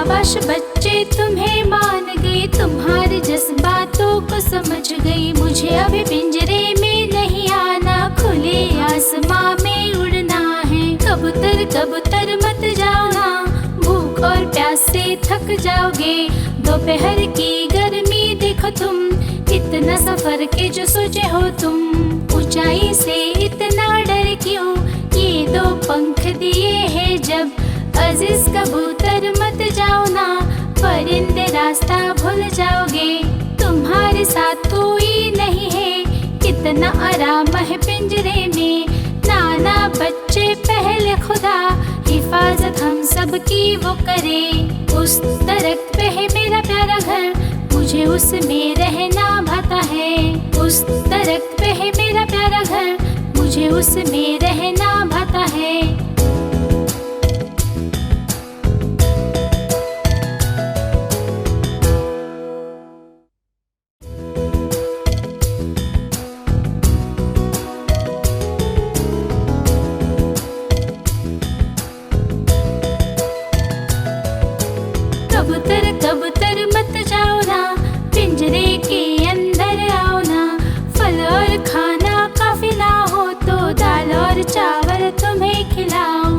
शाबाश बच्चे तुम्हें मान गए, तुम्हारे जज्बातों को समझ गई। मुझे अभी पिंजरे में नहीं आना, खुले आसमां में उड़ना है। कबूतर कबूतर मत जाओ ना, भूख और प्यास से थक जाओगे। दोपहर की गर्मी देखो तुम, इतना सफर के जो सोचे हो तुम। ऊंचाई से इतना डर क्यों, ये दो पंख दिए हैं जब। अजीज कबूतर मत जाओ ना, परिंदे रास्ता भूल जाओगे। तुम्हारे साथ कोई नहीं है, कितना आराम है पिंजरे में। नाना बच्चे पहले खुदा, हिफाजत हम सब की वो करे। उस दरख्त पे है मेरा प्यारा घर, मुझे उसमें रहना भाता है। उस दरख्त पे है मेरा प्यारा घर, मुझे उसमें रहना भाता है। कबूतर कबूतर मत जाओ ना, पिंजरे के अंदर आओ ना। फल और खाना काफी ना हो तो दाल और चावल तुम्हें खिलाओ।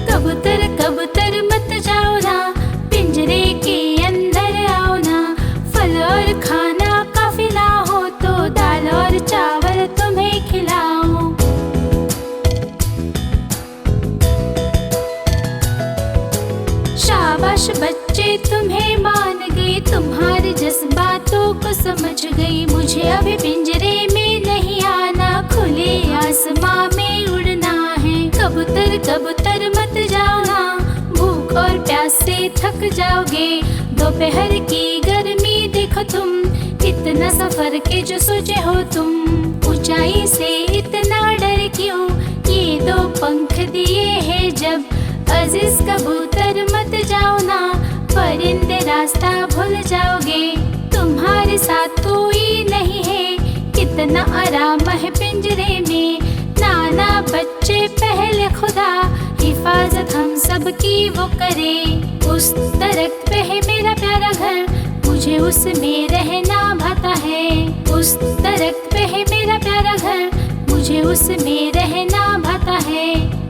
कबूतर कबूतर मत जाओ ना, पिंजरे के अंदर आओ ना। फल और खाना काफी ना हो तो दाल और चावल तुम्हें खिलाओ। शाबाश बच्चे तुम्हें मान गए, तुम्हारे जज्बातों को समझ गई। मुझे अभी पिंजरे में नहीं आना, खुले आसमां में उड़ना है। कबूतर कबूतर मत जाओ ना, भूख और प्यास से थक जाओगे। दोपहर की गर्मी देखो तुम, इतना सफर के जो सोचे हो तुम। ऊंचाई से इतना डर क्यों, ये दो पंख दिए हैं जब। अजीज कबूतर मत जाओ ना, परिंदे रास्ता भूल जाओगे। तुम्हारे साथ कोई नहीं है, कितना आराम है पिंजरे में। नाना बच्चे पहले खुदा, हिफाजत हम सब की वो करे। उस दरख्त पे है मेरा प्यारा घर, मुझे उसमें रहना भाता है। उस दरख्त पे है मेरा प्यारा घर, मुझे उसमें रहना भाता है।